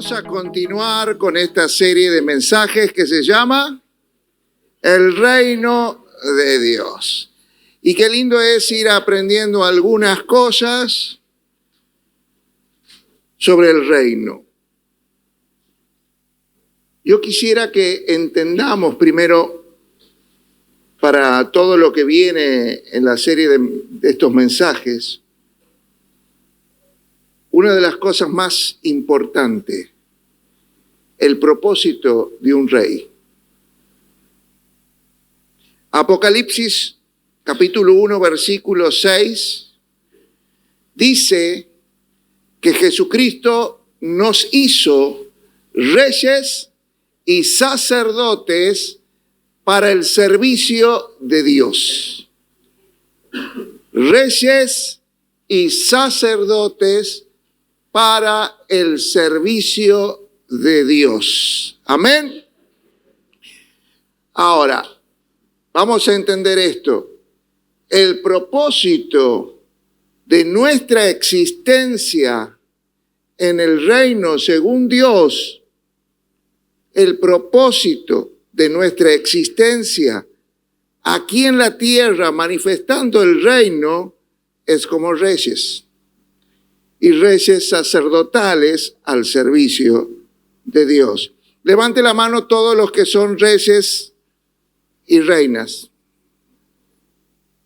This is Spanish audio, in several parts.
Vamos a continuar con esta serie de mensajes que se llama El Reino de Dios. Y qué lindo es ir aprendiendo algunas cosas sobre el reino. Yo quisiera que entendamos primero, para todo lo que viene en la serie de estos mensajes, una de las cosas más importantes, el propósito de un rey. Apocalipsis capítulo 1, versículo 6, dice que Jesucristo nos hizo reyes y sacerdotes para el servicio de Dios. Reyes y sacerdotes para el servicio de Dios. Amén. Ahora, vamos a entender esto. El propósito de nuestra existencia en el reino según Dios, el propósito de nuestra existencia aquí en la tierra manifestando el reino es como reyes y reyes sacerdotales al servicio de Dios. Levante la mano todos los que son reyes y reinas.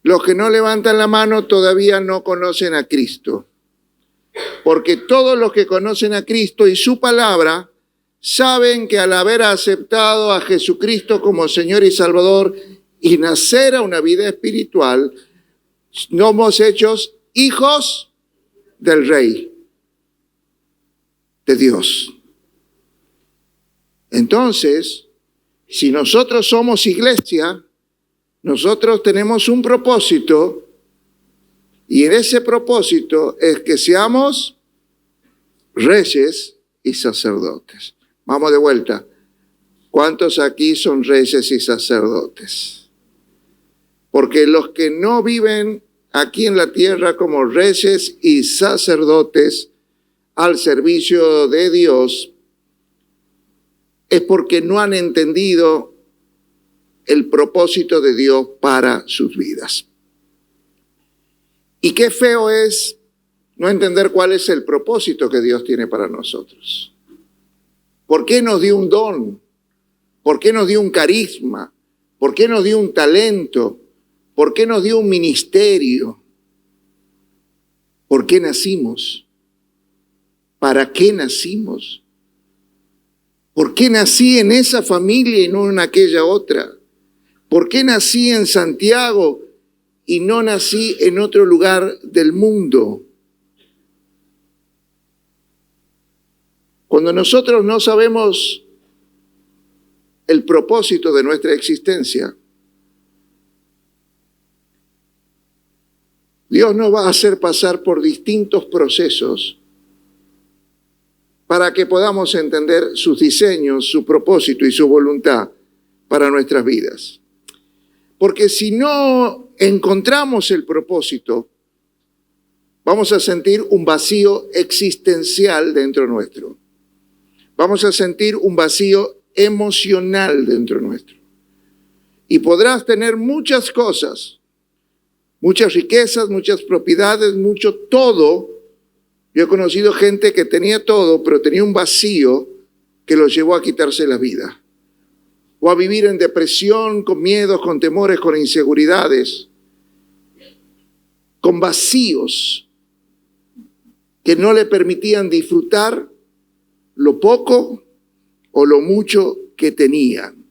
Los que no levantan la mano todavía no conocen a Cristo, porque todos los que conocen a Cristo y su palabra saben que al haber aceptado a Jesucristo como Señor y Salvador y nacer a una vida espiritual, somos hechos hijos del Rey, de Dios. Entonces, si nosotros somos iglesia, nosotros tenemos un propósito, y en ese propósito es que seamos reyes y sacerdotes. Vamos de vuelta. ¿Cuántos aquí son reyes y sacerdotes? Porque los que no viven aquí en la tierra como reyes y sacerdotes al servicio de Dios es porque no han entendido el propósito de Dios para sus vidas. Y qué feo es no entender cuál es el propósito que Dios tiene para nosotros. ¿Por qué nos dio un don? ¿Por qué nos dio un carisma? ¿Por qué nos dio un talento? ¿Por qué nos dio un ministerio? ¿Por qué nacimos? ¿Para qué nacimos? ¿Por qué nací en esa familia y no en aquella otra? ¿Por qué nací en Santiago y no nací en otro lugar del mundo? Cuando nosotros no sabemos el propósito de nuestra existencia, Dios nos va a hacer pasar por distintos procesos para que podamos entender sus diseños, su propósito y su voluntad para nuestras vidas. Porque si no encontramos el propósito, vamos a sentir un vacío existencial dentro nuestro. Vamos a sentir un vacío emocional dentro nuestro. Y podrás tener muchas cosas, muchas riquezas, muchas propiedades, mucho todo. Yo he conocido gente que tenía todo, pero tenía un vacío que los llevó a quitarse la vida. O a vivir en depresión, con miedos, con temores, con inseguridades, con vacíos que no le permitían disfrutar lo poco o lo mucho que tenían.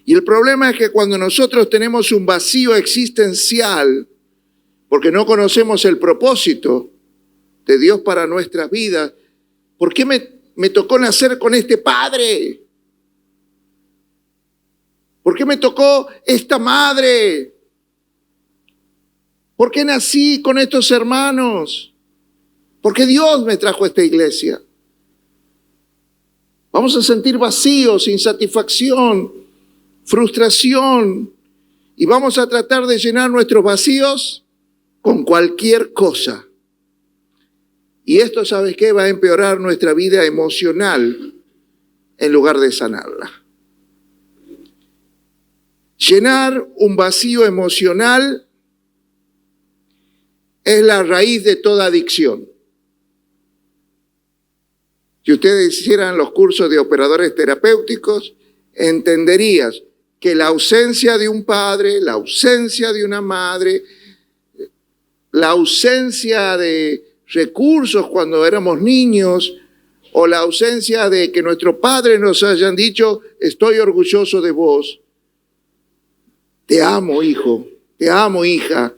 Y el problema es que cuando nosotros tenemos un vacío existencial, porque no conocemos el propósito de Dios para nuestras vidas, ¿por qué me tocó nacer con este padre? ¿Por qué me tocó esta madre? ¿Por qué nací con estos hermanos? ¿Por qué Dios me trajo a esta iglesia? Vamos a sentir vacíos, insatisfacción, frustración, y vamos a tratar de llenar nuestros vacíos con cualquier cosa. Y esto, ¿sabes qué? Va a empeorar nuestra vida emocional en lugar de sanarla. Llenar un vacío emocional es la raíz de toda adicción. Si ustedes hicieran los cursos de operadores terapéuticos, entenderías que la ausencia de un padre, la ausencia de una madre, la ausencia de recursos cuando éramos niños, o la ausencia de que nuestros padres nos hayan dicho, estoy orgulloso de vos, te amo hijo, te amo hija,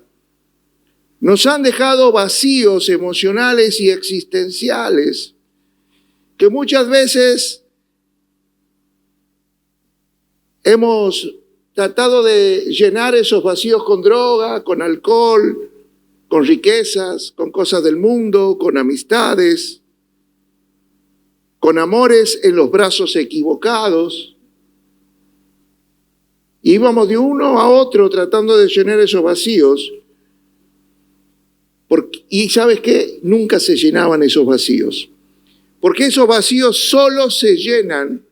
nos han dejado vacíos emocionales y existenciales que muchas veces hemos tratado de llenar esos vacíos con droga, con alcohol, con riquezas, con cosas del mundo, con amistades, con amores en los brazos equivocados. Y íbamos de uno a otro tratando de llenar esos vacíos. Y ¿sabes qué? Nunca se llenaban esos vacíos. Porque esos vacíos solo se llenan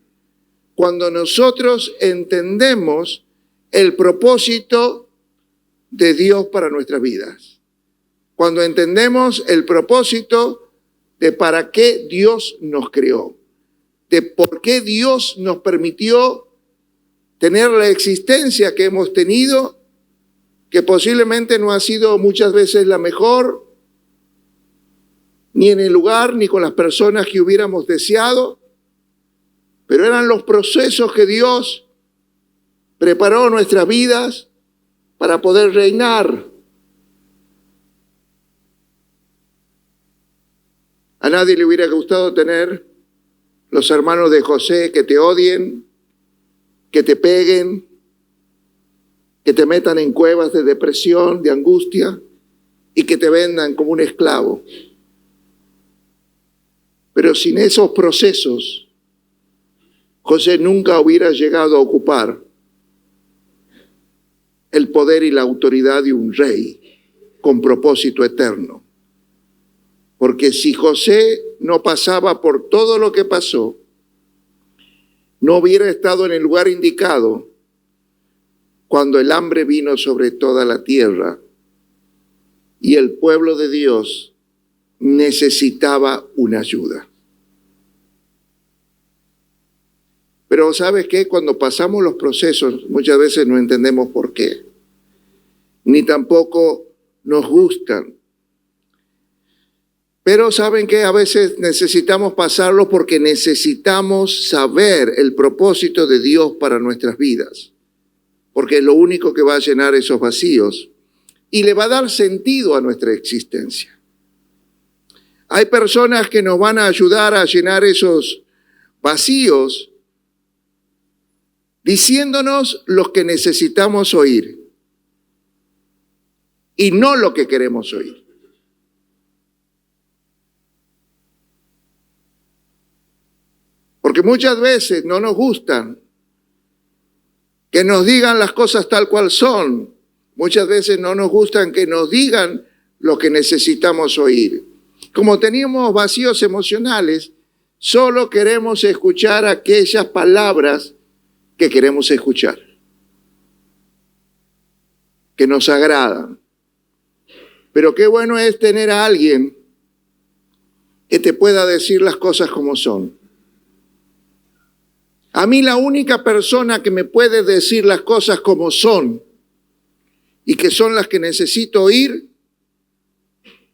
cuando nosotros entendemos el propósito de Dios para nuestras vidas. Cuando entendemos el propósito de para qué Dios nos creó, de por qué Dios nos permitió tener la existencia que hemos tenido, que posiblemente no ha sido muchas veces la mejor, ni en el lugar, ni con las personas que hubiéramos deseado, pero eran los procesos que Dios preparó nuestras vidas para poder reinar. A nadie le hubiera gustado tener los hermanos de José que te odien, que te peguen, que te metan en cuevas de depresión, de angustia y que te vendan como un esclavo. Pero sin esos procesos, José nunca hubiera llegado a ocupar el poder y la autoridad de un rey con propósito eterno. Porque si José no pasaba por todo lo que pasó, no hubiera estado en el lugar indicado cuando el hambre vino sobre toda la tierra y el pueblo de Dios necesitaba una ayuda. Pero ¿sabes qué? Cuando pasamos los procesos, muchas veces no entendemos por qué, ni tampoco nos gustan. Pero ¿saben qué? A veces necesitamos pasarlo porque necesitamos saber el propósito de Dios para nuestras vidas, porque es lo único que va a llenar esos vacíos y le va a dar sentido a nuestra existencia. Hay personas que nos van a ayudar a llenar esos vacíos diciéndonos lo que necesitamos oír y no lo que queremos oír. Porque muchas veces no nos gustan que nos digan las cosas tal cual son. Muchas veces no nos gustan que nos digan lo que necesitamos oír. Como teníamos vacíos emocionales, solo queremos escuchar aquellas palabras que queremos escuchar, que nos agradan. Pero qué bueno es tener a alguien que te pueda decir las cosas como son. A mí la única persona que me puede decir las cosas como son y que son las que necesito oír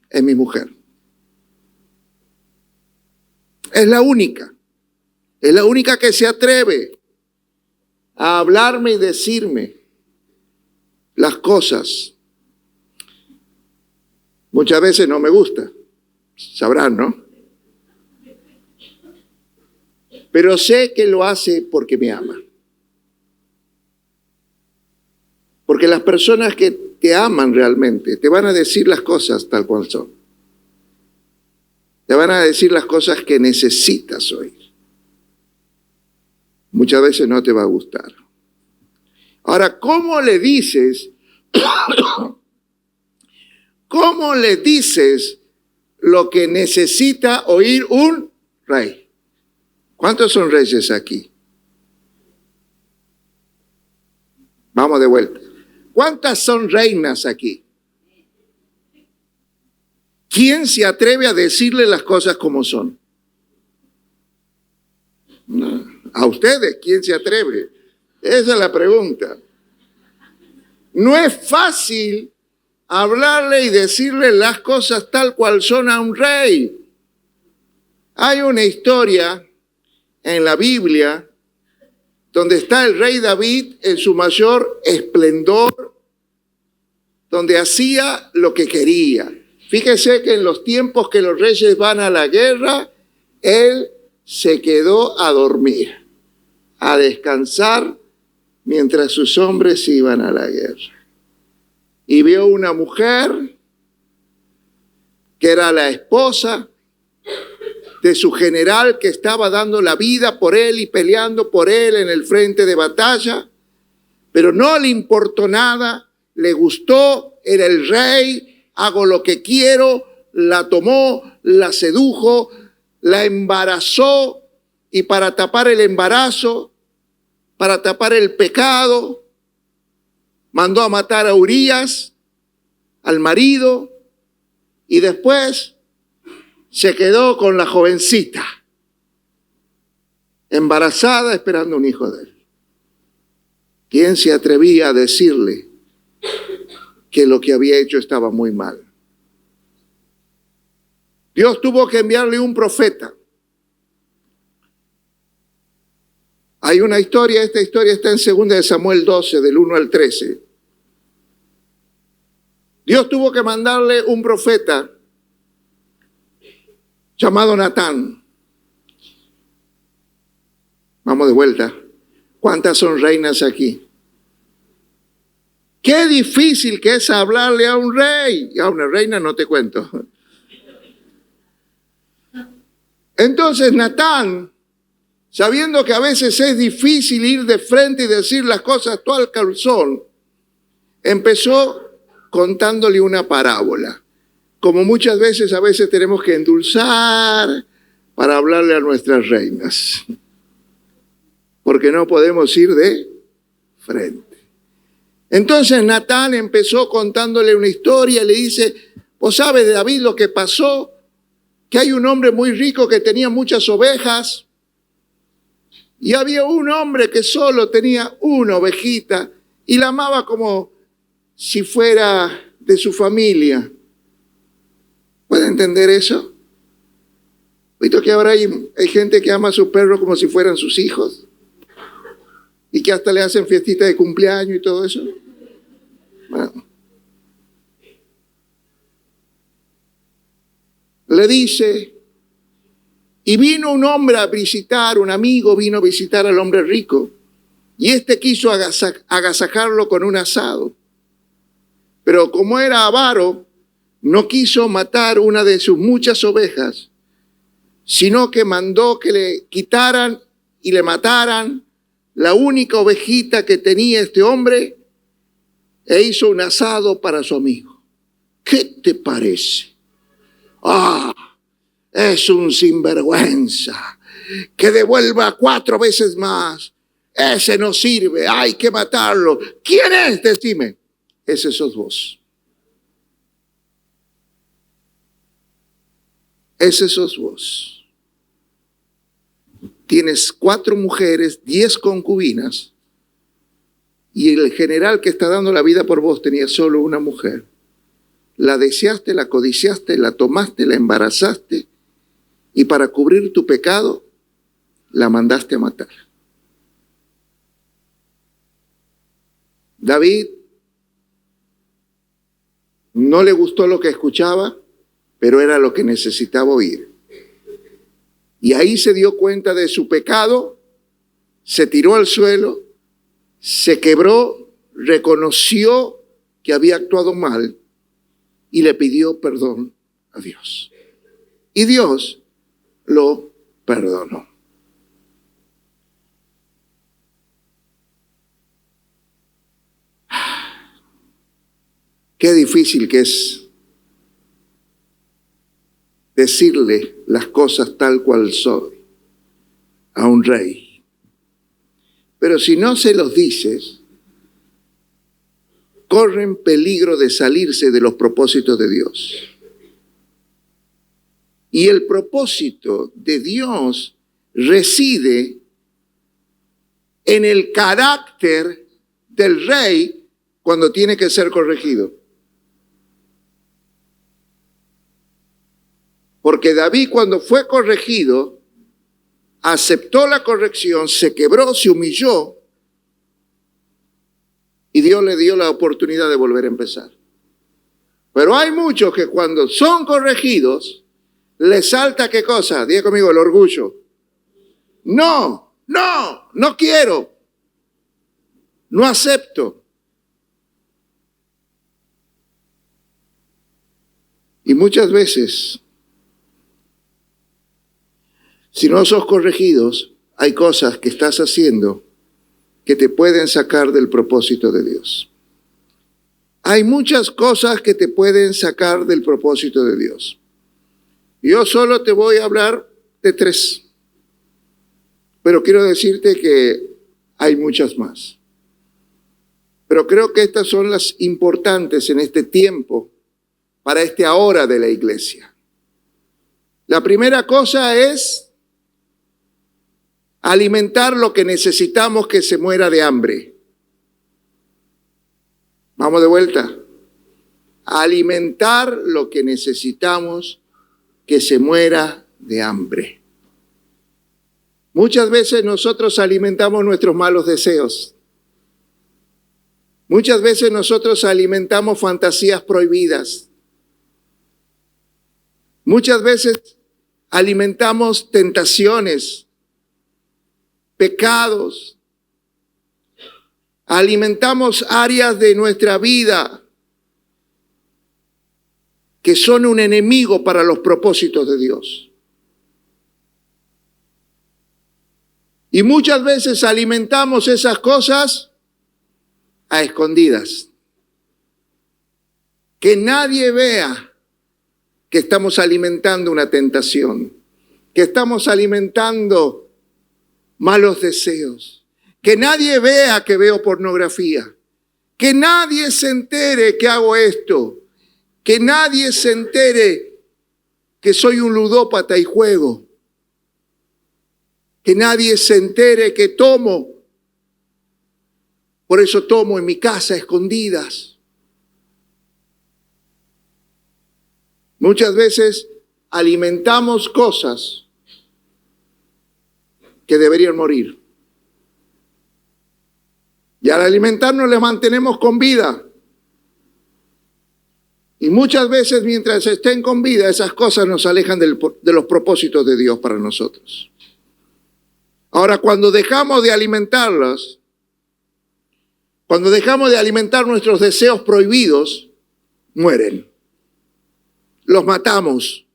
es mi mujer. Es la única que se atreve a hablarme y decirme las cosas. Muchas veces no me gusta, sabrán, ¿no? Pero sé que lo hace porque me ama. Porque las personas que te aman realmente te van a decir las cosas tal cual son. Te van a decir las cosas que necesitas oír. Muchas veces no te va a gustar. Ahora, ¿cómo le dices lo que necesita oír un rey. ¿Cuántos son reyes aquí? Vamos de vuelta. ¿Cuántas son reinas aquí? ¿Quién se atreve a decirle las cosas como son? No. A ustedes, ¿quién se atreve? Esa es la pregunta. No es fácil hablarle y decirle las cosas tal cual son a un rey. Hay una historia en la Biblia donde está el rey David en su mayor esplendor, donde hacía lo que quería. Fíjese que en los tiempos que los reyes van a la guerra, él se quedó a dormir, a descansar, mientras sus hombres iban a la guerra. Y vio una mujer que era la esposa de su general que estaba dando la vida por él y peleando por él en el frente de batalla, pero no le importó nada, le gustó, era el rey, hago lo que quiero, la tomó, la sedujo, la embarazó y para tapar el embarazo, para tapar el pecado, mandó a matar a Urías, al marido, y después se quedó con la jovencita, embarazada, esperando un hijo de él. ¿Quién se atrevía a decirle que lo que había hecho estaba muy mal? Dios tuvo que enviarle un profeta. Hay una historia, esta historia está en 2 Samuel 12, del 1 al 13. Dios tuvo que mandarle un profeta llamado Natán. Vamos de vuelta. ¿Cuántas son reinas aquí? Qué difícil que es hablarle a un rey. Y a una reina no te cuento. Entonces Natán, sabiendo que a veces es difícil ir de frente y decir las cosas tal cual son, empezó contándole una parábola. Como muchas veces, a veces tenemos que endulzar para hablarle a nuestras reinas. Porque no podemos ir de frente. Entonces Natán empezó contándole una historia y le dice, ¿vos sabes de David lo que pasó? Que hay un hombre muy rico que tenía muchas ovejas y había un hombre que solo tenía una ovejita y la amaba como si fuera de su familia. ¿Puede entender eso? ¿Visto que ahora hay gente que ama a sus perros como si fueran sus hijos? Y que hasta le hacen fiestita de cumpleaños y todo eso. Bueno. Le dice, y vino un hombre a visitar, un amigo vino a visitar al hombre rico, y este quiso agasajarlo con un asado. Pero como era avaro, no quiso matar una de sus muchas ovejas, sino que mandó que le quitaran y le mataran la única ovejita que tenía este hombre e hizo un asado para su amigo. ¿Qué te parece? Es un sinvergüenza, que devuelva 4 veces más. Ese no sirve, hay que matarlo. ¿Quién es? Decime. Ese sos vos. Ese sos vos. Tienes 4 mujeres, 10 concubinas, y el general que está dando la vida por vos tenía solo una mujer. La deseaste, la codiciaste, la tomaste, la embarazaste, y para cubrir tu pecado, la mandaste a matar. David no le gustó lo que escuchaba, pero era lo que necesitaba oír. Y ahí se dio cuenta de su pecado, se tiró al suelo, se quebró, reconoció que había actuado mal y le pidió perdón a Dios. Y Dios lo perdonó. Qué difícil que es decirle las cosas tal cual soy a un rey. Pero si no se los dices, corren peligro de salirse de los propósitos de Dios. Y el propósito de Dios reside en el carácter del rey cuando tiene que ser corregido. Porque David, cuando fue corregido, aceptó la corrección, se quebró, se humilló, y Dios le dio la oportunidad de volver a empezar. Pero hay muchos que cuando son corregidos, les salta, ¿qué cosa? Diga conmigo, el orgullo. No quiero. No acepto. Y muchas veces, si no sos corregidos, hay cosas que estás haciendo que te pueden sacar del propósito de Dios. Hay muchas cosas que te pueden sacar del propósito de Dios. Yo solo te voy a hablar de 3, pero quiero decirte que hay muchas más. Pero creo que estas son las importantes en este tiempo, para este ahora de la iglesia. La primera cosa es alimentar lo que necesitamos que se muera de hambre. Vamos de vuelta. Alimentar lo que necesitamos que se muera de hambre. Muchas veces nosotros alimentamos nuestros malos deseos. Muchas veces nosotros alimentamos fantasías prohibidas. Muchas veces alimentamos tentaciones, pecados. Alimentamos áreas de nuestra vida que son un enemigo para los propósitos de Dios. Y muchas veces alimentamos esas cosas a escondidas. Que nadie vea que estamos alimentando una tentación, que estamos alimentando malos deseos. Que nadie vea que veo pornografía. Que nadie se entere que hago esto. Que nadie se entere que soy un ludópata y juego. Que nadie se entere que tomo. Por eso tomo en mi casa a escondidas. Muchas veces alimentamos cosas que deberían morir. Y al alimentarnos les mantenemos con vida. Y muchas veces mientras estén con vida, esas cosas nos alejan de los propósitos de Dios para nosotros. Ahora, cuando dejamos de alimentarlas, cuando dejamos de alimentar nuestros deseos prohibidos, mueren. Los matamos.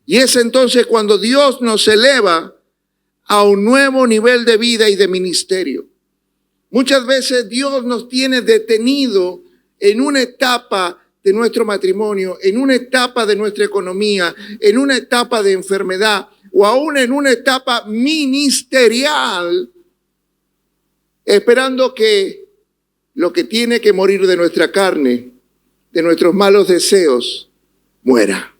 Y es entonces cuando Dios nos eleva a un nuevo nivel de vida y de ministerio. Muchas veces Dios nos tiene detenido en una etapa de nuestro matrimonio, en una etapa de nuestra economía, en una etapa de enfermedad o aún en una etapa ministerial, esperando que lo que tiene que morir de nuestra carne, de nuestros malos deseos, muera.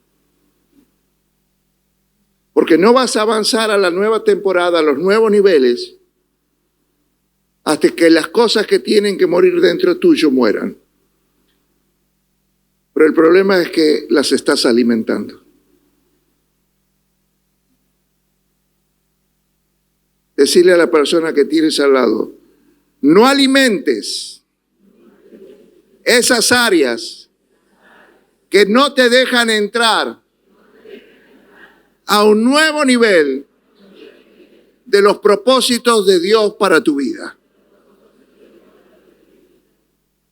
Porque no vas a avanzar a la nueva temporada, a los nuevos niveles, hasta que las cosas que tienen que morir dentro tuyo mueran. Pero el problema es que las estás alimentando. Decirle a la persona que tienes al lado, no alimentes esas áreas que no te dejan entrar a un nuevo nivel de los propósitos de Dios para tu vida.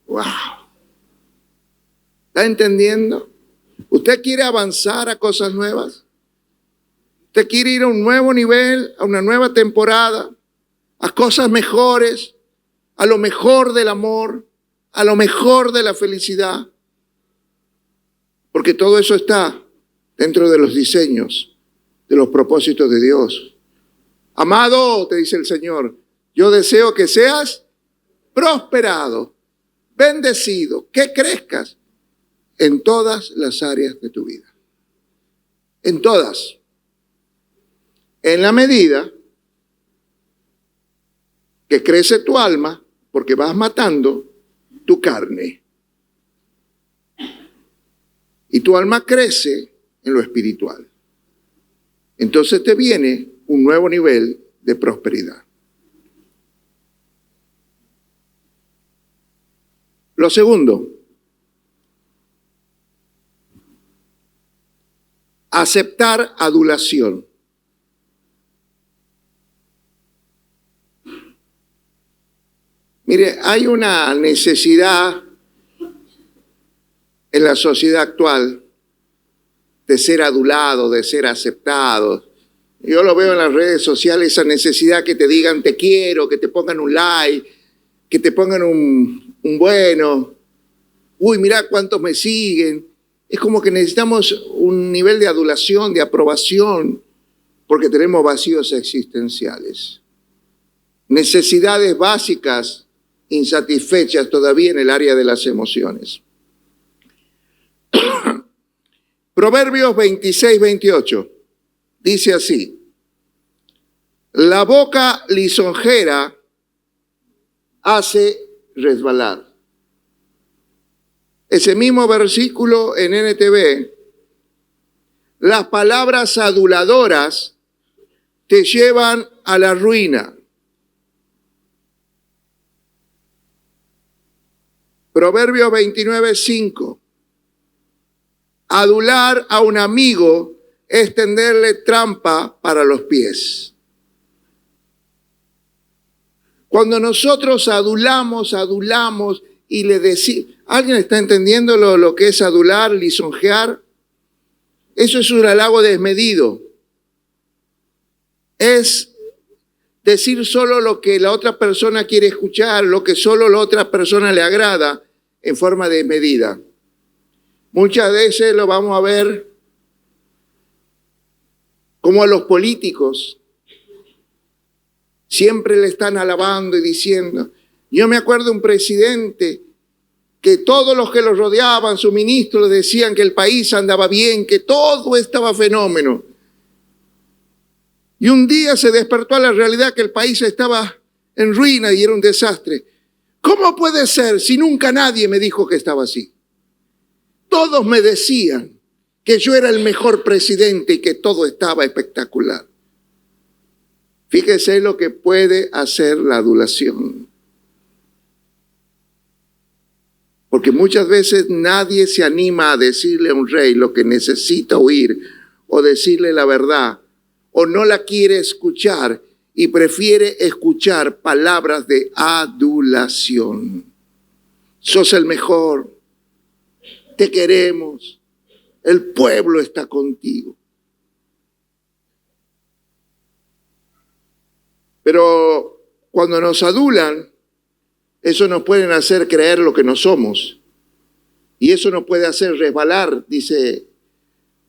Wow. ¿Está entendiendo? ¿Usted quiere avanzar a cosas nuevas? ¿Usted quiere ir a un nuevo nivel, a una nueva temporada, a cosas mejores, a lo mejor del amor, a lo mejor de la felicidad? Porque todo eso está dentro de los diseños, de los propósitos de Dios. Amado, te dice el Señor, yo deseo que seas prosperado, bendecido, que crezcas en todas las áreas de tu vida. En todas. En la medida que crece tu alma, porque vas matando tu carne. Y tu alma crece en lo espiritual. Entonces te viene un nuevo nivel de prosperidad. Lo segundo, aceptar adulación. Mire, hay una necesidad en la sociedad actual de ser adulado, de ser aceptado. Yo lo veo en las redes sociales, esa necesidad que te digan te quiero, que te pongan un like, que te pongan un bueno. Uy, mira cuántos me siguen. Es como que necesitamos un nivel de adulación, de aprobación, porque tenemos vacíos existenciales. Necesidades básicas insatisfechas todavía en el área de las emociones. Proverbios 26-28 dice así: la boca lisonjera hace resbalar. Ese mismo versículo en NTV, las palabras aduladoras te llevan a la ruina. Proverbios 29:5. Adular a un amigo es tenderle trampa para los pies. Cuando nosotros adulamos y le decimos, ¿alguien está entendiendo lo que es adular, lisonjear? Eso es un halago desmedido. Es decir solo lo que la otra persona quiere escuchar, lo que solo la otra persona le agrada, en forma desmedida. Muchas veces lo vamos a ver como a los políticos. Siempre le están alabando y diciendo. Yo me acuerdo de un presidente que todos los que lo rodeaban, sus ministros, decían que el país andaba bien, que todo estaba fenómeno. Y un día se despertó a la realidad que el país estaba en ruina y era un desastre. ¿Cómo puede ser si nunca nadie me dijo que estaba así? Todos me decían que yo era el mejor presidente y que todo estaba espectacular. Fíjese lo que puede hacer la adulación. Porque muchas veces nadie se anima a decirle a un rey lo que necesita oír o decirle la verdad, o no la quiere escuchar y prefiere escuchar palabras de adulación. Sos el mejor, te queremos, el pueblo está contigo. Pero cuando nos adulan, eso nos puede hacer creer lo que no somos. Y eso nos puede hacer resbalar, dice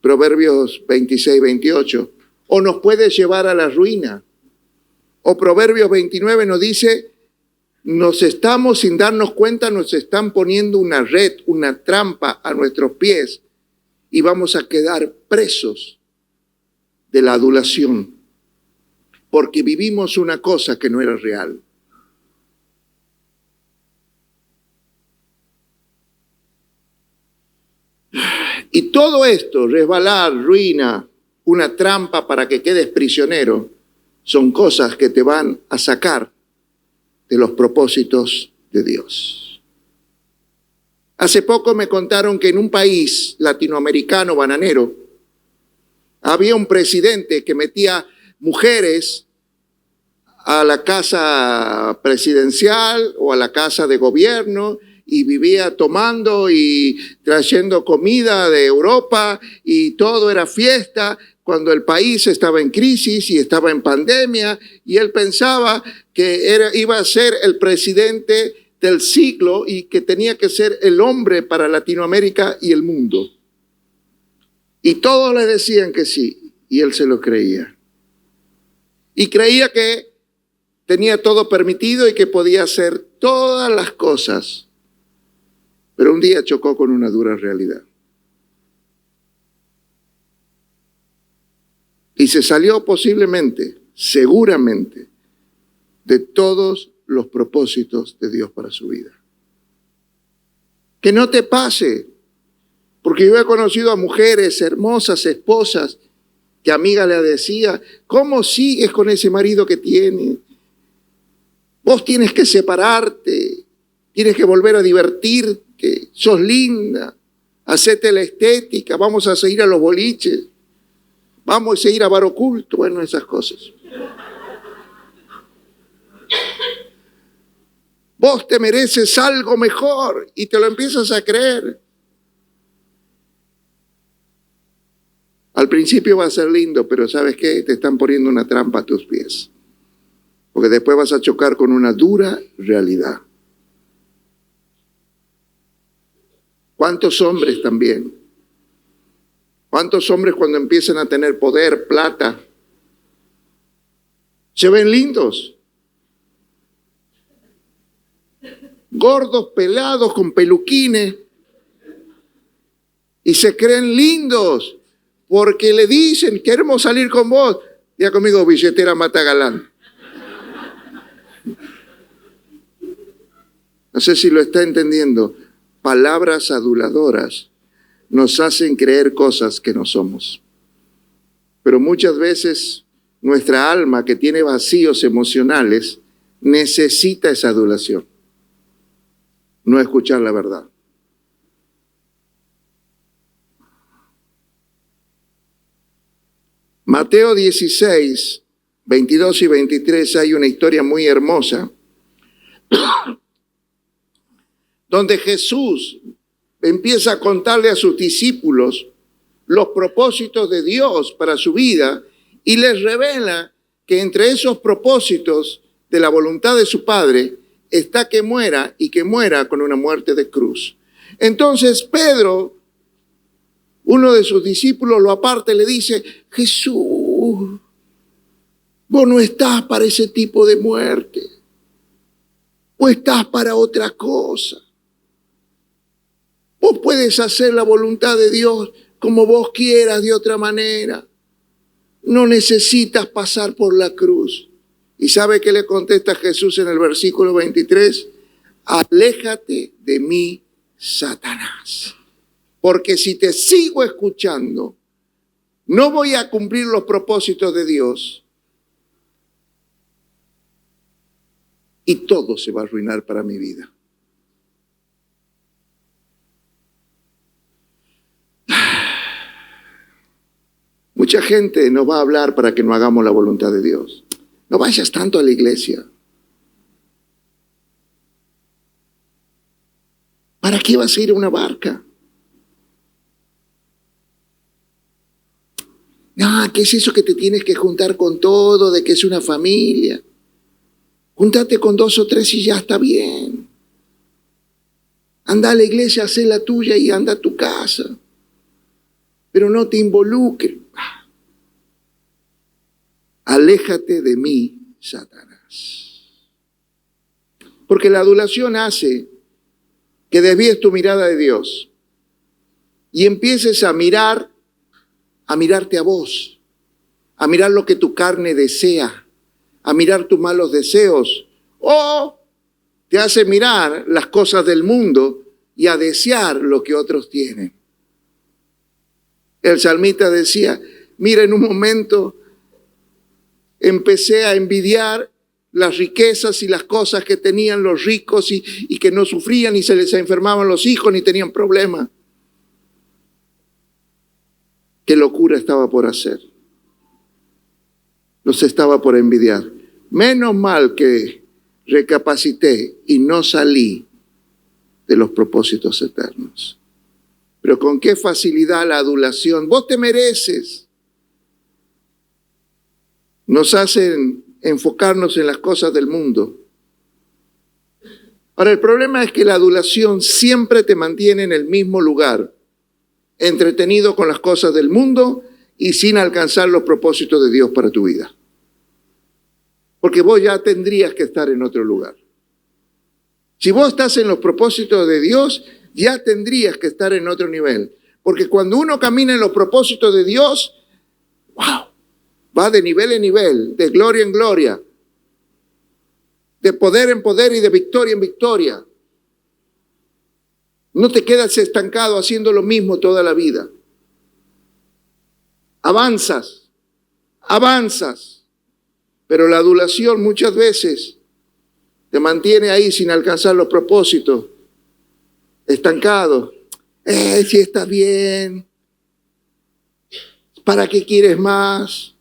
Proverbios 26-28. O nos puede llevar a la ruina. O Proverbios 29 nos dice, nos estamos, sin darnos cuenta, nos están poniendo una red, una trampa a nuestros pies y vamos a quedar presos de la adulación porque vivimos una cosa que no era real. Y todo esto, resbalar, ruina, una trampa para que quedes prisionero, son cosas que te van a sacar de los propósitos de Dios. Hace poco me contaron que en un país latinoamericano bananero había un presidente que metía mujeres a la casa presidencial o a la casa de gobierno y vivía tomando y trayendo comida de Europa y todo era fiesta cuando el país estaba en crisis y estaba en pandemia y él pensaba que iba a ser el presidente del siglo y que tenía que ser el hombre para Latinoamérica y el mundo. Y todos le decían que sí, y él se lo creía. Y creía que tenía todo permitido y que podía hacer todas las cosas. Pero un día chocó con una dura realidad. Y se salió posiblemente, seguramente, de todos los propósitos de Dios para su vida. Que no te pase, porque yo he conocido a mujeres hermosas, esposas, que amiga le decía, ¿cómo sigues con ese marido que tienes? Vos tienes que separarte, tienes que volver a divertirte, sos linda, hacete la estética, vamos a seguir a los boliches, vamos a seguir a bar oculto, bueno, esas cosas. Vos te mereces algo mejor y te lo empiezas a creer. Al principio va a ser lindo, pero ¿sabes qué? Te están poniendo una trampa a tus pies. Porque después vas a chocar con una dura realidad. ¿Cuántos hombres también? ¿Cuántos hombres cuando empiezan a tener poder, plata, se ven lindos? Gordos, pelados, con peluquines. Y se creen lindos porque le dicen, queremos salir con vos. Ya conmigo, billetera mata galán. No sé si lo está entendiendo. Palabras aduladoras nos hacen creer cosas que no somos. Pero muchas veces nuestra alma, que tiene vacíos emocionales, necesita esa adulación. No escuchar la verdad. Mateo 16, 22 y 23 hay una historia muy hermosa donde Jesús empieza a contarle a sus discípulos los propósitos de Dios para su vida y les revela que entre esos propósitos de la voluntad de su Padre está que muera y que muera con una muerte de cruz. Entonces Pedro, uno de sus discípulos, lo aparta y le dice, Jesús, vos no estás para ese tipo de muerte, vos estás para otra cosa. Vos puedes hacer la voluntad de Dios como vos quieras, de otra manera. No necesitas pasar por la cruz. ¿Y sabe qué le contesta Jesús en el versículo 23? Aléjate de mí, Satanás. Porque si te sigo escuchando, no voy a cumplir los propósitos de Dios. Y todo se va a arruinar para mi vida. Mucha gente nos va a hablar para que no hagamos la voluntad de Dios. No vayas tanto a la iglesia. ¿Para qué vas a ir a una barca? No, ¿qué es eso que te tienes que juntar con todo, de que es una familia? Júntate con 2 o 3 y ya está bien. Anda a la iglesia, haz la tuya y anda a tu casa. Pero no te involucres. Aléjate de mí, Satanás. Porque la adulación hace que desvíes tu mirada de Dios y empieces a mirarte a vos, a mirar lo que tu carne desea, a mirar tus malos deseos, o te hace mirar las cosas del mundo y a desear lo que otros tienen. El salmista decía, mira, en un momento empecé a envidiar las riquezas y las cosas que tenían los ricos y que no sufrían ni se les enfermaban los hijos ni tenían problemas. Qué locura estaba por hacer. Los estaba por envidiar. Menos mal que recapacité y no salí de los propósitos eternos. Pero con qué facilidad la adulación. Vos te mereces. Nos hacen enfocarnos en las cosas del mundo. Ahora, el problema es que la adulación siempre te mantiene en el mismo lugar entretenido con las cosas del mundo y sin alcanzar los propósitos de Dios para tu vida. Porque vos ya tendrías que estar en otro lugar. Si vos estás en los propósitos de Dios, ya tendrías que estar en otro nivel. Porque cuando uno camina en los propósitos de Dios, ¡wow!, va de nivel en nivel, de gloria en gloria, de poder en poder y de victoria en victoria. No te quedas estancado haciendo lo mismo toda la vida. Avanzas, avanzas, pero la adulación muchas veces te mantiene ahí sin alcanzar los propósitos, estancado. Si está bien, ¿para qué quieres más?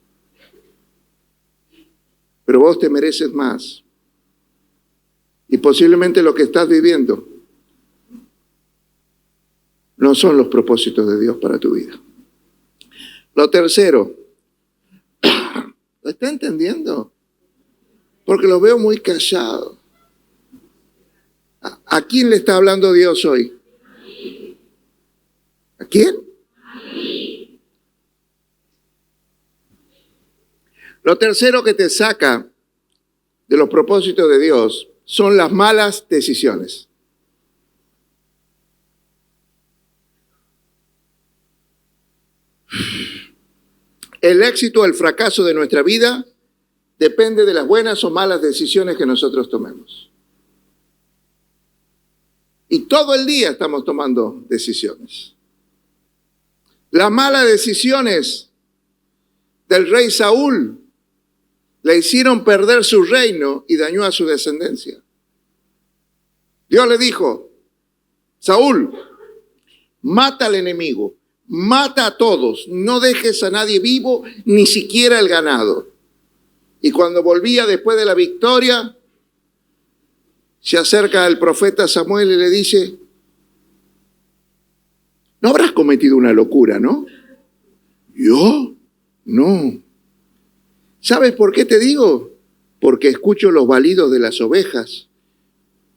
Pero vos te mereces más. Y posiblemente lo que estás viviendo no son los propósitos de Dios para tu vida. Lo tercero, ¿lo está entendiendo? Porque lo veo muy callado. ¿A quién le está hablando Dios hoy? ¿A quién? Lo tercero que te saca de los propósitos de Dios son las malas decisiones. El éxito o el fracaso de nuestra vida depende de las buenas o malas decisiones que nosotros tomemos. Y todo el día estamos tomando decisiones. Las malas decisiones del rey Saúl le hicieron perder su reino y dañó a su descendencia. Dios le dijo: Saúl, mata al enemigo, mata a todos, no dejes a nadie vivo, ni siquiera el ganado. Y cuando volvía después de la victoria, se acerca al profeta Samuel y le dice: no habrás cometido una locura, ¿no? ¿Yo? No. ¿Sabes por qué te digo? Porque escucho los balidos de las ovejas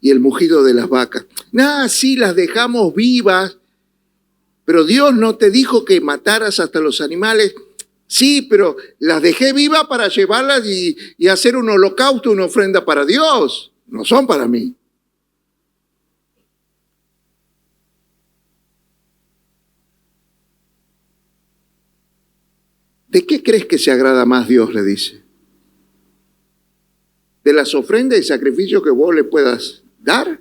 y el mugido de las vacas. Sí, las dejamos vivas, pero Dios no te dijo que mataras hasta los animales. Sí, pero las dejé vivas para llevarlas y hacer un holocausto, una ofrenda para Dios. No son para mí. ¿De qué crees que se agrada más Dios?, le dice. ¿De las ofrendas y sacrificios que vos le puedas dar?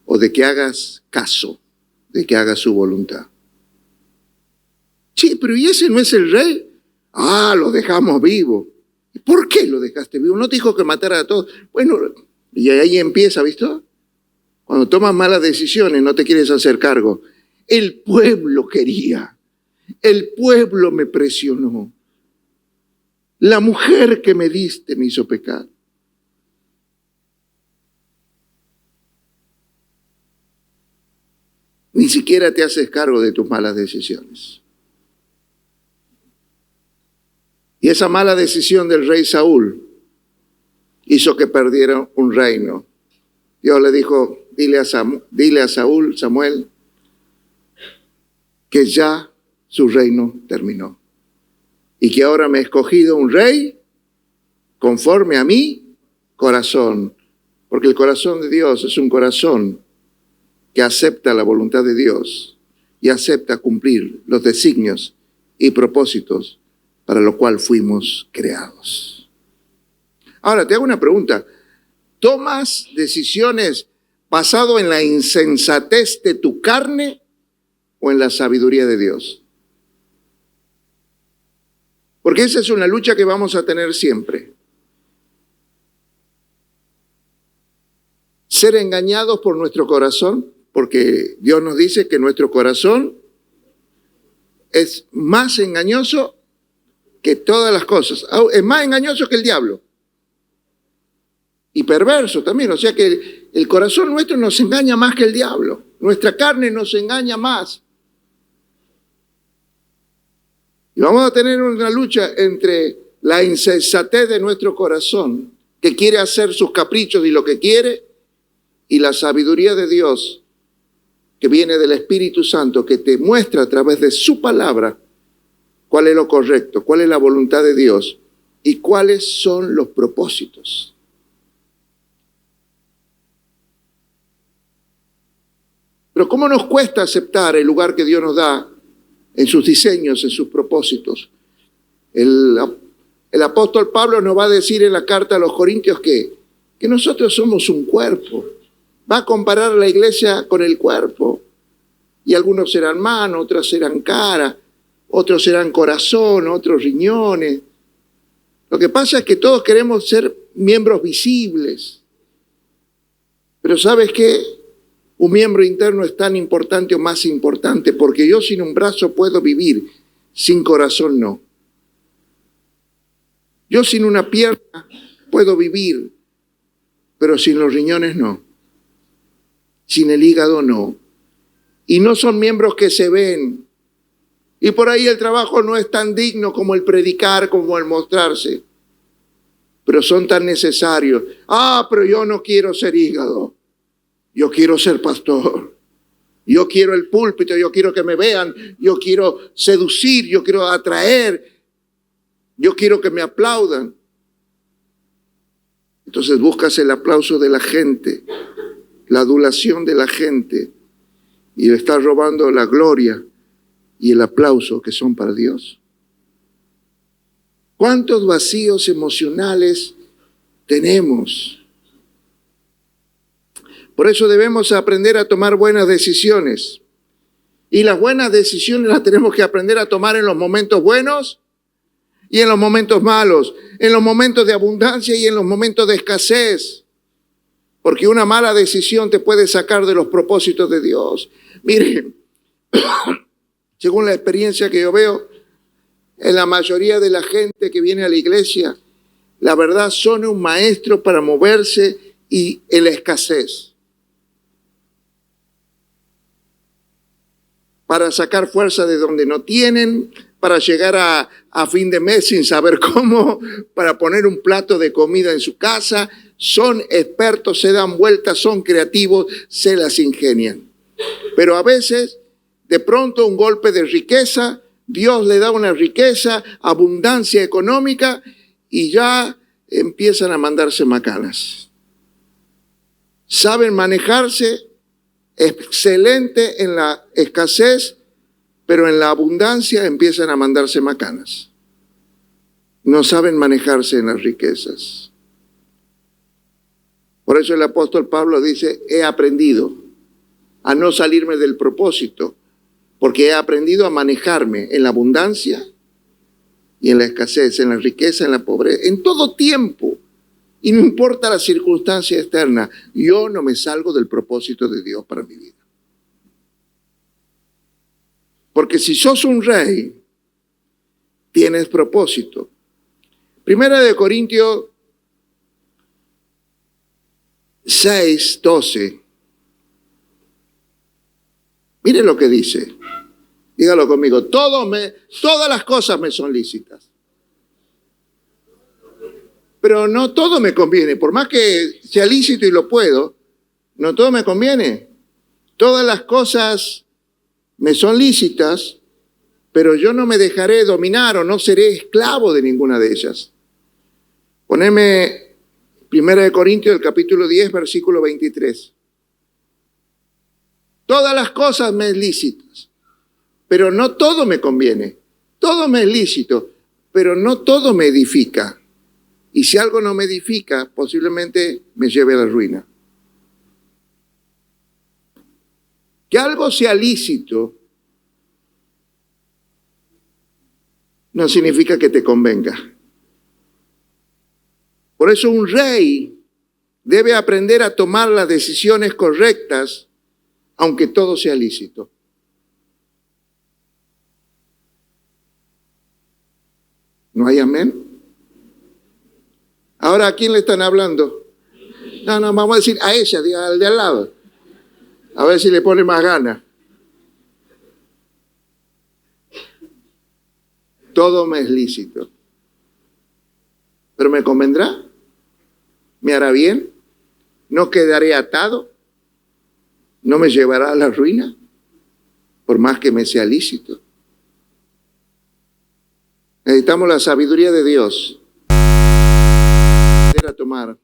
¿O de que hagas caso, de que hagas su voluntad? Sí, pero ¿y ese no es el rey? Lo dejamos vivo. ¿Por qué lo dejaste vivo? ¿No te dijo que matara a todos? Bueno, y ahí empieza, ¿viste? Cuando tomas malas decisiones no te quieres hacer cargo. El pueblo quería. El pueblo me presionó. La mujer que me diste me hizo pecar. Ni siquiera te haces cargo de tus malas decisiones. Y esa mala decisión del rey Saúl hizo que perdiera un reino. Dios le dijo: dile a Saúl, Samuel, que ya su reino terminó. Y que ahora me he escogido un rey conforme a mi corazón. Porque el corazón de Dios es un corazón que acepta la voluntad de Dios y acepta cumplir los designios y propósitos para lo cual fuimos creados. Ahora, te hago una pregunta. ¿Tomas decisiones basado en la insensatez de tu carne o en la sabiduría de Dios? Porque esa es una lucha que vamos a tener siempre. Ser engañados por nuestro corazón, porque Dios nos dice que nuestro corazón es más engañoso que todas las cosas. Es más engañoso que el diablo. Y perverso también. O sea que el corazón nuestro nos engaña más que el diablo. Nuestra carne nos engaña más. Y vamos a tener una lucha entre la insensatez de nuestro corazón, que quiere hacer sus caprichos y lo que quiere, y la sabiduría de Dios, que viene del Espíritu Santo, que te muestra a través de su palabra cuál es lo correcto, cuál es la voluntad de Dios y cuáles son los propósitos. Pero ¿cómo nos cuesta aceptar el lugar que Dios nos da en sus diseños, en sus propósitos? El apóstol Pablo nos va a decir en la carta a los Corintios que nosotros somos un cuerpo. Va a comparar la iglesia con el cuerpo. Y algunos serán manos, otros serán cara, otros serán corazón, otros riñones. Lo que pasa es que todos queremos ser miembros visibles. Pero ¿sabes qué? Un miembro interno es tan importante o más importante, porque yo sin un brazo puedo vivir, sin corazón no. Yo sin una pierna puedo vivir, pero sin los riñones no. Sin el hígado no. Y no son miembros que se ven. Y por ahí el trabajo no es tan digno como el predicar, como el mostrarse. Pero son tan necesarios. Pero yo no quiero ser hígado. Yo quiero ser pastor. Yo quiero el púlpito, yo quiero que me vean. Yo quiero seducir, yo quiero atraer. Yo quiero que me aplaudan. Entonces buscas el aplauso de la gente, la adulación de la gente, y le estás robando la gloria y el aplauso que son para Dios. ¿Cuántos vacíos emocionales tenemos? Por eso debemos aprender a tomar buenas decisiones. Y las buenas decisiones las tenemos que aprender a tomar en los momentos buenos y en los momentos malos, en los momentos de abundancia y en los momentos de escasez. Porque una mala decisión te puede sacar de los propósitos de Dios. Miren, según la experiencia que yo veo, en la mayoría de la gente que viene a la iglesia, la verdad son un maestro para moverse y en la escasez. Para sacar fuerza de donde no tienen, para llegar a fin de mes sin saber cómo, para poner un plato de comida en su casa. Son expertos, se dan vueltas, son creativos, se las ingenian. Pero a veces, de pronto, un golpe de riqueza, Dios le da una riqueza, abundancia económica y ya empiezan a mandarse macanas. Saben manejarse, excelente en la escasez, pero en la abundancia empiezan a mandarse macanas. No saben manejarse en las riquezas. Por eso el apóstol Pablo dice, he aprendido a no salirme del propósito, porque he aprendido a manejarme en la abundancia y en la escasez, en la riqueza, en la pobreza, en todo tiempo. Y no importa la circunstancia externa, yo no me salgo del propósito de Dios para mi vida. Porque si sos un rey, tienes propósito. Primera de Corintios 6:12. Mire lo que dice. Dígalo conmigo. Todas las cosas me son lícitas. Pero no todo me conviene. Por más que sea lícito y lo puedo, no todo me conviene. Todas las cosas me son lícitas, pero yo no me dejaré dominar o no seré esclavo de ninguna de ellas. Poneme 1 Corintios, el capítulo 10, versículo 23. Todas las cosas me es lícitas, pero no todo me conviene. Todo me es lícito, pero no todo me edifica. Y si algo no me edifica, posiblemente me lleve a la ruina. Que algo sea lícito no significa que te convenga. Por eso un rey debe aprender a tomar las decisiones correctas, aunque todo sea lícito. ¿No hay amén? Ahora, ¿a quién le están hablando? No, vamos a decir a ella, al de al lado. A ver si le pone más ganas. Todo me es lícito. ¿Pero me convendrá? ¿Me hará bien? ¿No quedaré atado? ¿no me llevará a la ruina? Por más que me sea lícito. Necesitamos la sabiduría de Dios para tomar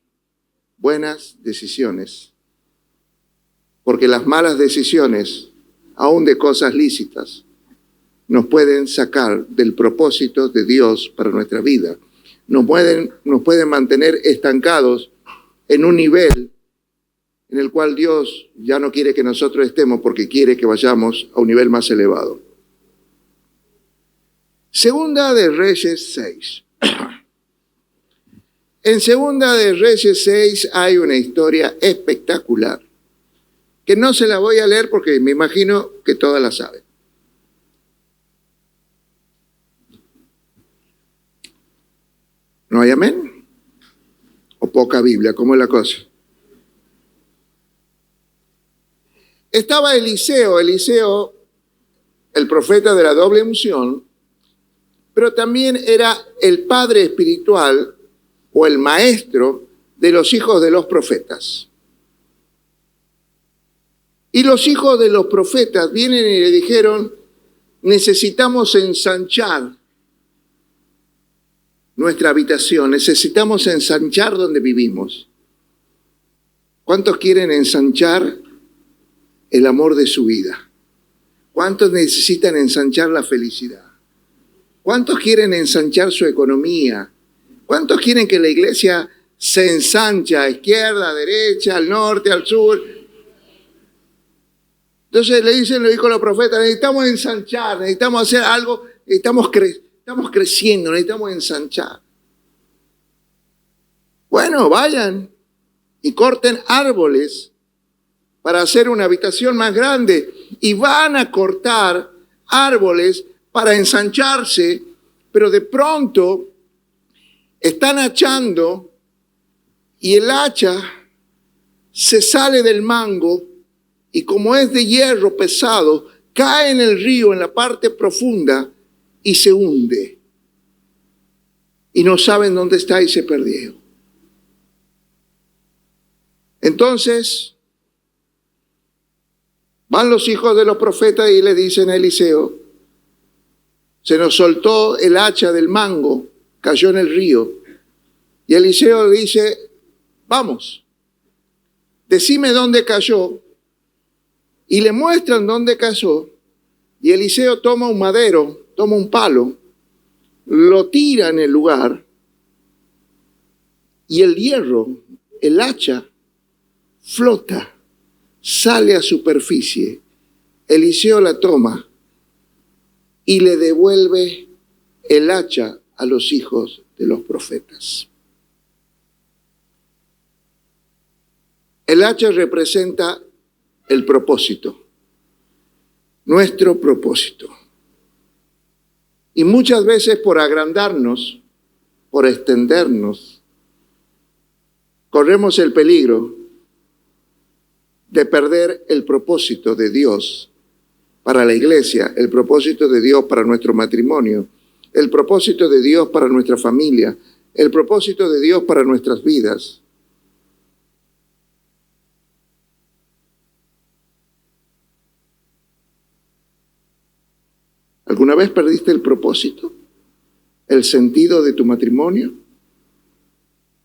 buenas decisiones. Porque las malas decisiones, aun de cosas lícitas, nos pueden sacar del propósito de Dios para nuestra vida. Nos pueden mantener estancados en un nivel en el cual Dios ya no quiere que nosotros estemos porque quiere que vayamos a un nivel más elevado. Segunda de Reyes 6. En Segunda de Reyes 6 hay una historia espectacular, que no se la voy a leer porque me imagino que todas la saben. ¿No hay amén? ¿O poca Biblia? ¿Cómo es la cosa? Estaba Eliseo, el profeta de la doble unción, pero también era el padre espiritual o el maestro de los hijos de los profetas. Y los hijos de los profetas vienen y le dijeron, necesitamos ensanchar nuestra habitación, necesitamos ensanchar donde vivimos. ¿Cuántos quieren ensanchar el amor de su vida? ¿Cuántos necesitan ensanchar la felicidad? ¿Cuántos quieren ensanchar su economía? ¿Cuántos quieren que la iglesia se ensanche a izquierda, a derecha, al norte, al sur? Entonces le dicen, lo dijo los profetas, necesitamos ensanchar, necesitamos hacer algo, estamos creciendo, necesitamos ensanchar. Bueno, vayan y corten árboles para hacer una habitación más grande y van a cortar árboles para ensancharse, pero de pronto están hachando y el hacha se sale del mango y como es de hierro pesado, cae en el río en la parte profunda y se hunde. Y no saben dónde está y se perdió. Entonces, van los hijos de los profetas y le dicen a Eliseo, se nos soltó el hacha del mango, cayó en el río. Y Eliseo le dice, vamos, decime dónde cayó. Y le muestran dónde cayó. Y Eliseo toma un madero, toma un palo, lo tira en el lugar. Y el hierro, el hacha, flota, sale a superficie. Eliseo la toma y le devuelve el hacha a los hijos de los profetas. El hacha representa el propósito, nuestro propósito. Y muchas veces por agrandarnos, por extendernos, corremos el peligro de perder el propósito de Dios para la iglesia, el propósito de Dios para nuestro matrimonio, el propósito de Dios para nuestra familia, el propósito de Dios para nuestras vidas. ¿Alguna vez perdiste el propósito? ¿El sentido de tu matrimonio?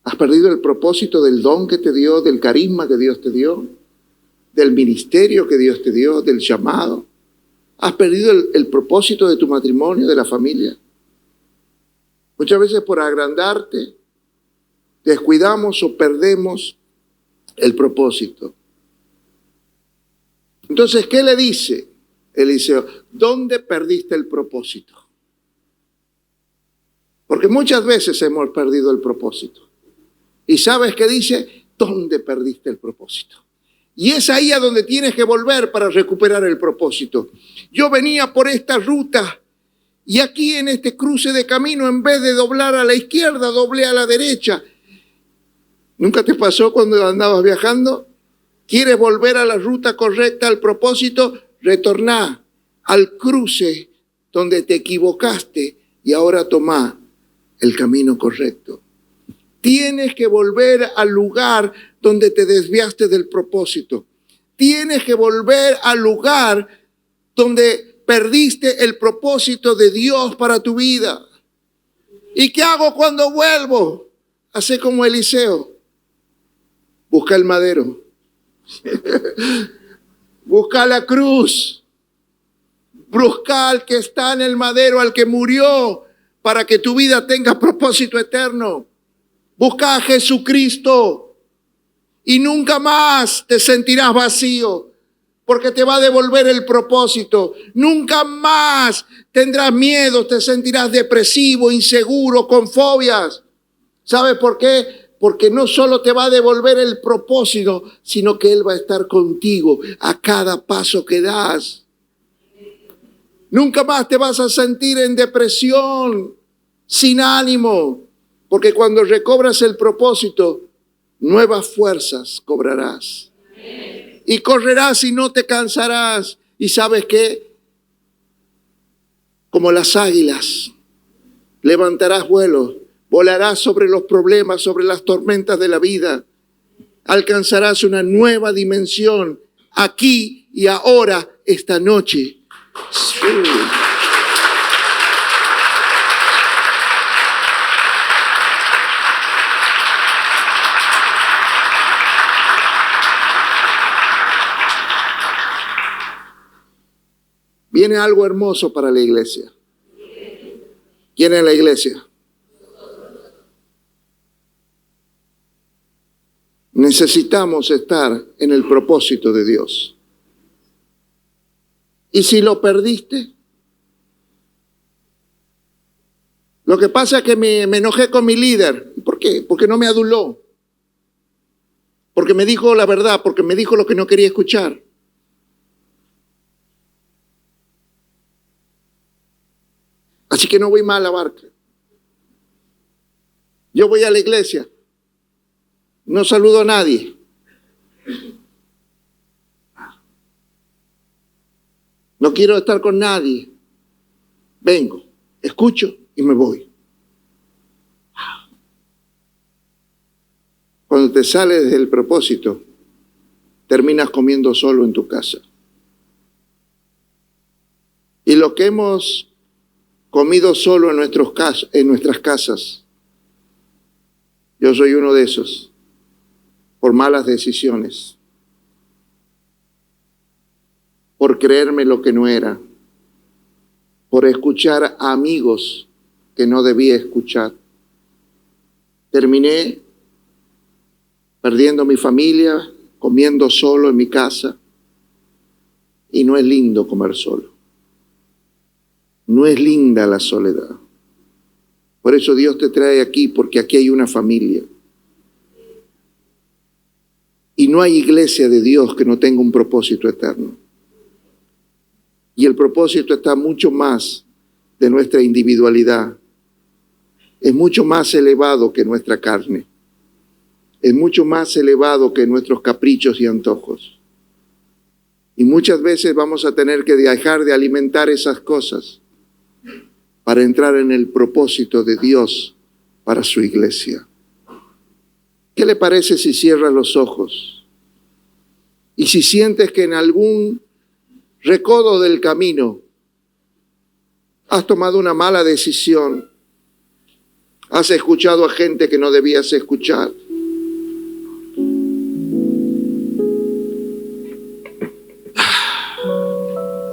¿Has perdido el propósito del don que te dio, del carisma que Dios te dio, del ministerio que Dios te dio, del llamado? ¿Has perdido el propósito de tu matrimonio, de la familia? Muchas veces por agrandarte, descuidamos o perdemos el propósito. Entonces, ¿qué le dice Eliseo? ¿Dónde perdiste el propósito? Porque muchas veces hemos perdido el propósito. ¿Y sabes qué dice? ¿Dónde perdiste el propósito? Y es ahí a donde tienes que volver para recuperar el propósito. Yo venía por esta ruta y aquí en este cruce de camino, en vez de doblar a la izquierda, doblé a la derecha. ¿Nunca te pasó cuando andabas viajando? ¿Quieres volver a la ruta correcta, al propósito? Retorná al cruce donde te equivocaste y ahora tomá el camino correcto. Tienes que volver al lugar donde te desviaste del propósito. Tienes que volver al lugar donde perdiste el propósito de Dios para tu vida. ¿Y qué hago cuando vuelvo? Hacé como Eliseo. Busca el madero. Busca la cruz. Busca al que está en el madero, al que murió, para que tu vida tenga propósito eterno. Busca a Jesucristo y nunca más te sentirás vacío, porque te va a devolver el propósito. Nunca más tendrás miedo, te sentirás depresivo, inseguro, con fobias. ¿Sabes por qué? Porque no solo te va a devolver el propósito, sino que Él va a estar contigo a cada paso que das. Nunca más te vas a sentir en depresión, sin ánimo, porque cuando recobras el propósito, nuevas fuerzas cobrarás. Y correrás y no te cansarás. ¿Y sabes qué? Como las águilas, levantarás vuelo, volarás sobre los problemas, sobre las tormentas de la vida. Alcanzarás una nueva dimensión aquí y ahora, esta noche. Sí. Viene algo hermoso para la iglesia. ¿Quién es la iglesia? Necesitamos estar en el propósito de Dios. ¿Y si lo perdiste? Lo que pasa es que me enojé con mi líder. ¿Por qué? Porque no me aduló. Porque me dijo la verdad, porque me dijo lo que no quería escuchar. Así que no voy más a la barca. Yo voy a la iglesia. No saludo a nadie. No quiero estar con nadie. Vengo, escucho y me voy. Cuando te sales del propósito, terminas comiendo solo en tu casa. Y lo que hemos comido solo en nuestras casas, yo soy uno de esos, por malas decisiones, por creerme lo que no era, por escuchar a amigos que no debía escuchar. Terminé perdiendo mi familia, comiendo solo en mi casa, y no es lindo comer solo. No es linda la soledad. Por eso Dios te trae aquí, porque aquí hay una familia. Y no hay iglesia de Dios que no tenga un propósito eterno. Y el propósito está mucho más de nuestra individualidad. Es mucho más elevado que nuestra carne. Es mucho más elevado que nuestros caprichos y antojos. Y muchas veces vamos a tener que dejar de alimentar esas cosas para entrar en el propósito de Dios para su iglesia. ¿Qué le parece si cierras los ojos? Y si sientes que en algún recodo del camino has tomado una mala decisión, has escuchado a gente que no debías escuchar,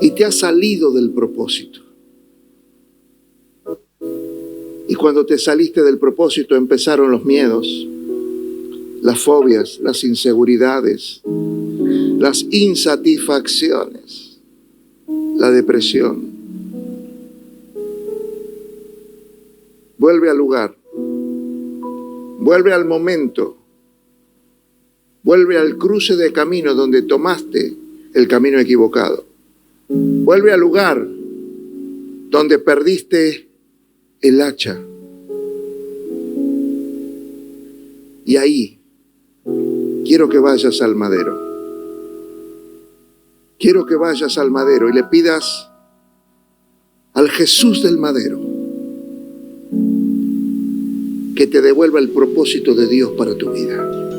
y te has salido del propósito. Y cuando te saliste del propósito empezaron los miedos, las fobias, las inseguridades, las insatisfacciones, la depresión. Vuelve al lugar, vuelve al momento, vuelve al cruce de camino donde tomaste el camino equivocado. Vuelve al lugar donde perdiste el hacha. Y ahí quiero que vayas al madero. Quiero que vayas al madero y le pidas al Jesús del madero que te devuelva el propósito de Dios para tu vida.